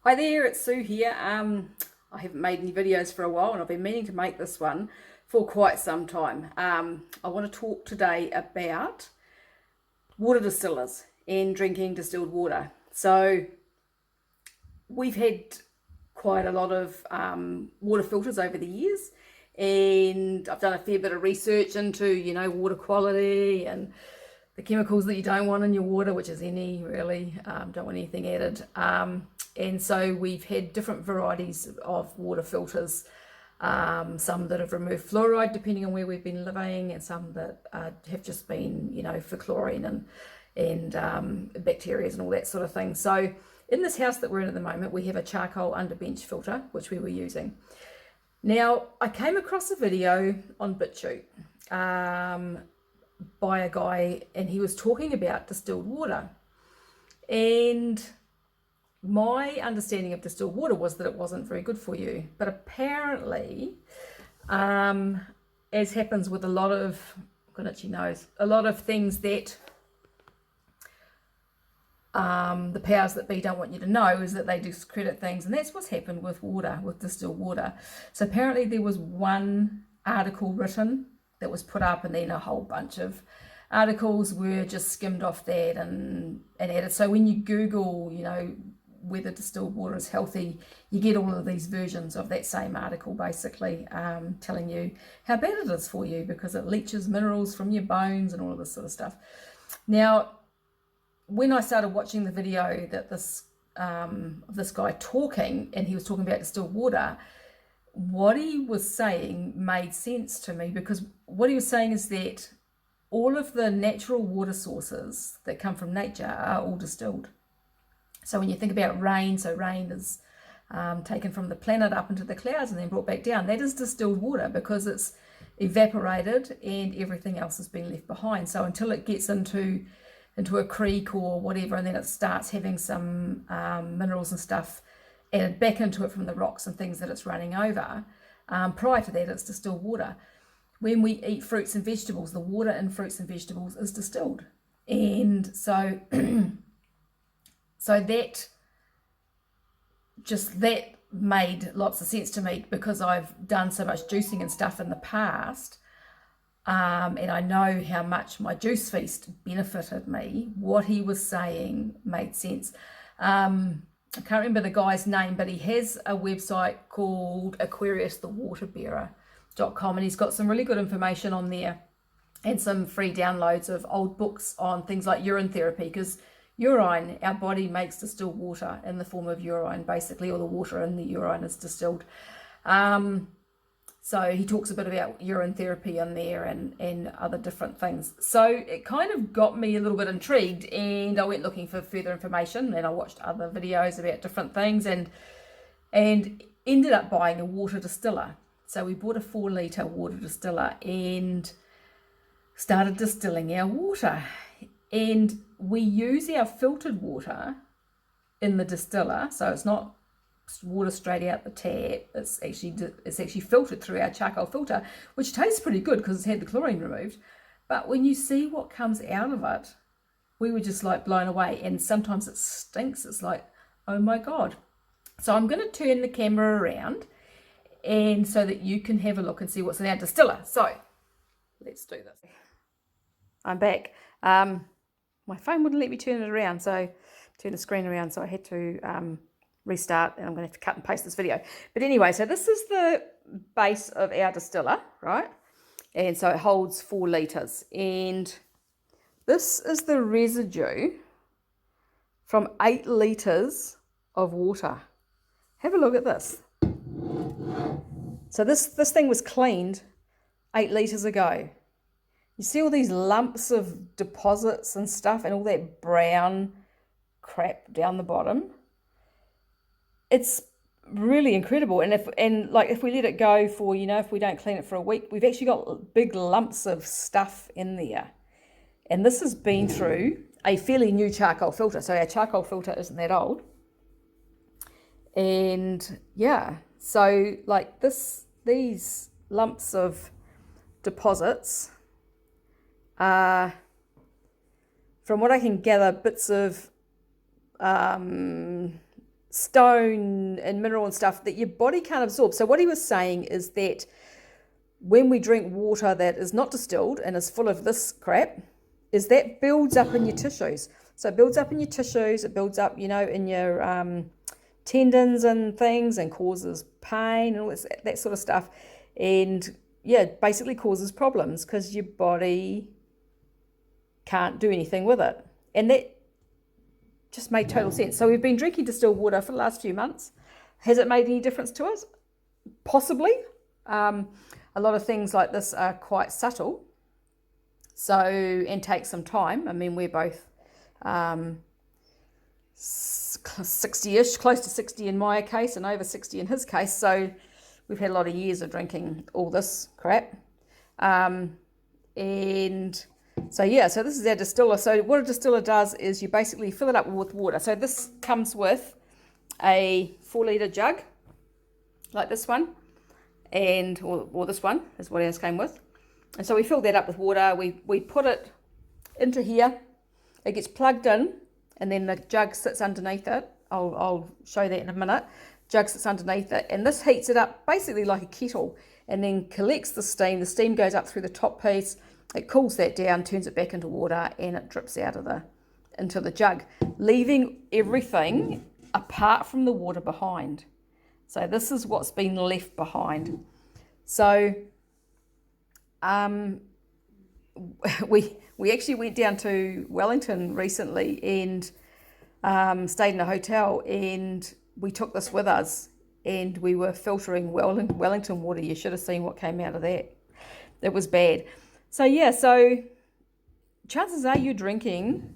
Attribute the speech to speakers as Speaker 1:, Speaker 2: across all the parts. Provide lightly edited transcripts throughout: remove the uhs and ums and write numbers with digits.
Speaker 1: Hi there, it's Sue here. I haven't made any videos for a while and I've been meaning to make this one for quite some time. I want to talk today about water distillers and drinking distilled water. So we've had quite a lot of water filters over the years, and I've done a fair bit of research into, water quality and the chemicals that you don't want in your water, which is any really, don't want anything added. And so we've had different varieties of water filters, some that have removed fluoride depending on where we've been living, and some that have just been, for chlorine and bacteria and all that sort of thing. So in this house that we're in at the moment, we have a charcoal underbench filter, which we were using. Now, I came across a video on BitChute by a guy, and he was talking about distilled water. And my understanding of distilled water was that it wasn't very good for you. But apparently, as happens with a lot of, God actually knows, a lot of things that the powers that be don't want you to know, is that they discredit things. And that's what's happened with water, with distilled water. So apparently there was one article written that was put up, and then a whole bunch of articles were just skimmed off that and added. So when you Google, whether distilled water is healthy, you get all of these versions of that same article, basically telling you how bad it is for you because it leaches minerals from your bones and all of this sort of stuff. Now, when I started watching the video that this guy talking, and he was talking about distilled water, what he was saying made sense to me, because what he was saying is that all of the natural water sources that come from nature are all distilled. So when you think about rain, so rain is taken from the planet up into the clouds and then brought back down. That is distilled water because it's evaporated and everything else has been left behind. So until it gets into a creek or whatever, and then it starts having some minerals and stuff added back into it from the rocks and things that it's running over, prior to that, it's distilled water. When we eat fruits and vegetables, the water in fruits and vegetables is distilled. And so that made lots of sense to me, because I've done so much juicing and stuff in the past, and I know how much my juice feast benefited me. What he was saying made sense. I can't remember the guy's name, but he has a website called AquariusTheWaterBearer.com, and he's got some really good information on there and some free downloads of old books on things like urine therapy, because urine, our body makes distilled water in the form of urine, basically, or the water in the urine is distilled. So he talks a bit about urine therapy in there and other different things. So it kind of got me a little bit intrigued, and I went looking for further information, and I watched other videos about different things, and ended up buying a water distiller. So we bought a 4-litre water distiller and started distilling our water. And we use our filtered water in the distiller, so it's not water straight out the tap. It's actually filtered through our charcoal filter, which tastes pretty good because it's had the chlorine removed. But when you see what comes out of it, we were just like blown away. And sometimes it stinks. It's like, oh my God. So I'm going to turn the camera around, and so that you can have a look and see what's in our distiller. So let's do this. I'm back. My phone wouldn't let me turn it around, so turn the screen around, so I had to restart, and I'm going to have to cut and paste this video. But anyway, so this is the base of our distiller, right? And so it holds 4 litres. And this is the residue from 8 litres of water. Have a look at this. So this thing was cleaned 8 litres ago. You see all these lumps of deposits and stuff and all that brown crap down the bottom. It's really incredible. And if we let it go for, if we don't clean it for a week, we've actually got big lumps of stuff in there. And this has been through a fairly new charcoal filter. So our charcoal filter isn't that old. And yeah, so like these lumps of deposits are, from what I can gather, bits of stone and mineral and stuff that your body can't absorb. So what he was saying is that when we drink water that is not distilled and is full of this crap, is that builds up in your tissues. So it builds up in your tissues, it builds up, in your tendons and things, and causes pain and all that sort of stuff. And yeah, basically causes problems because your body can't do anything with it. And that just made total sense. So we've been drinking distilled water for the last few months. Has it made any difference to us? Possibly. A lot of things like this are quite subtle. So, and take some time. I mean, we're both 60-ish, close to 60 in my case and over 60 in his case. So we've had a lot of years of drinking all this crap. And so yeah, so this is our distiller. So what a distiller does is you basically fill it up with water. So this comes with a 4-litre jug, like this one, and or this one is what ours came with. And so we fill that up with water. We put it into here. It gets plugged in, and then the jug sits underneath it. I'll show that in a minute. Jug sits underneath it, and this heats it up basically like a kettle, and then collects the steam. The steam goes up through the top piece. It cools that down, turns it back into water, and it drips out of into the jug, leaving everything apart from the water behind. So this is what's been left behind. So we actually went down to Wellington recently and stayed in a hotel, and we took this with us, and we were filtering Wellington water. You should have seen what came out of that. It was bad. So yeah, so chances are you're drinking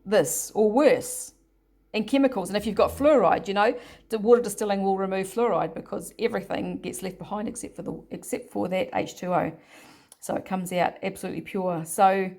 Speaker 1: this or worse, and chemicals. And if you've got fluoride, the water distilling will remove fluoride because everything gets left behind except for that H2O. So it comes out absolutely pure. So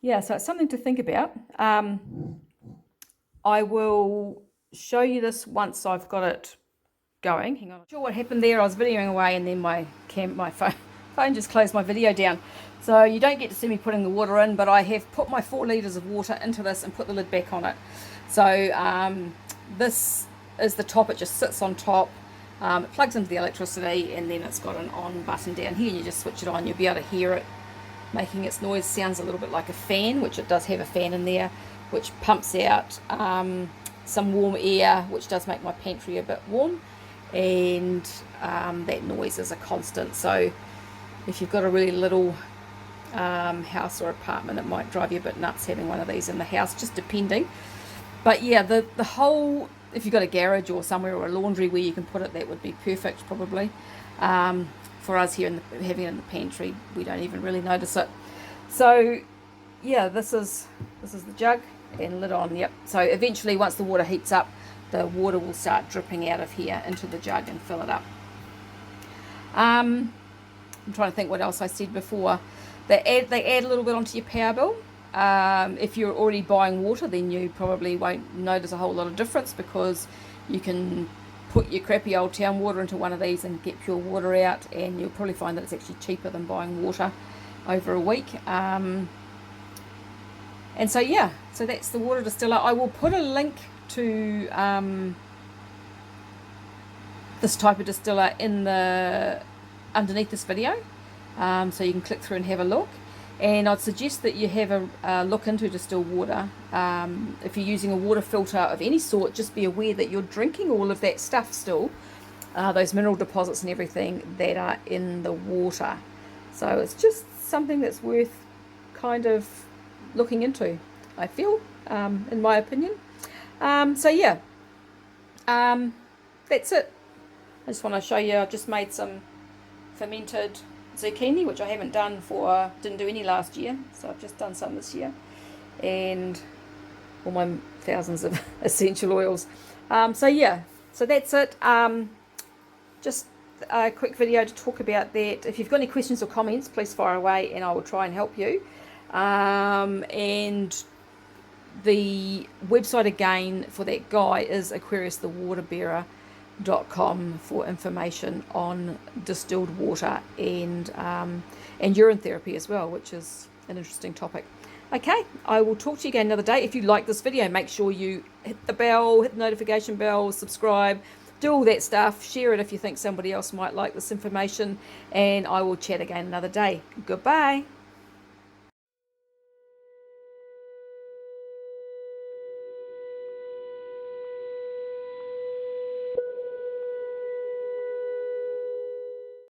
Speaker 1: yeah, so it's something to think about. I will show you this once I've got it going. Hang on. Not sure what happened there. I was videoing away, and then my phone just closed my video down. So you don't get to see me putting the water in, but I have put my 4 litres of water into this and put the lid back on it. So this is the top. It just sits on top. It plugs into the electricity, and then it's got an on button down here. You just switch it on. You'll be able to hear it making its noise. Sounds a little bit like a fan, which it does have a fan in there, which pumps out some warm air, which does make my pantry a bit warm. And that noise is a constant. So if you've got a really little house or apartment, it might drive you a bit nuts having one of these in the house, just depending. But yeah, the whole, if you've got a garage or somewhere or a laundry where you can put it, that would be perfect probably. For us here, having it in the pantry, we don't even really notice it. So yeah, this is the jug and lid on. Yep. So eventually, once the water heats up, the water will start dripping out of here into the jug and fill it up. I'm trying to think what else I said before. They add a little bit onto your power bill. If you're already buying water, then you probably won't notice a whole lot of difference, because you can put your crappy old town water into one of these and get pure water out, and you'll probably find that it's actually cheaper than buying water over a week. And so yeah, so that's the water distiller. I will put a link to this type of distiller in underneath this video, so you can click through and have a look. And I'd suggest that you have a look into distilled water. If you're using a water filter of any sort, just be aware that you're drinking all of that stuff still, those mineral deposits and everything that are in the water. So it's just something that's worth kind of looking into, I feel, in my opinion. So yeah, that's it. I just want to show you, I've just made some fermented zucchini, which I didn't do any last year, so I've just done some this year, and all my thousands of essential oils. So yeah, so that's it. Just a quick video to talk about that. If you've got any questions or comments, please fire away and I will try and help you. And the website again for that guy is aquariusthewaterbearer.com for information on distilled water and urine therapy as well, which is an interesting topic. Okay, I will talk to you again another day. If you like this video, make sure you hit the bell, hit the notification bell, subscribe, do all that stuff. Share it if you think somebody else might like this information, and I will chat again another day. Goodbye.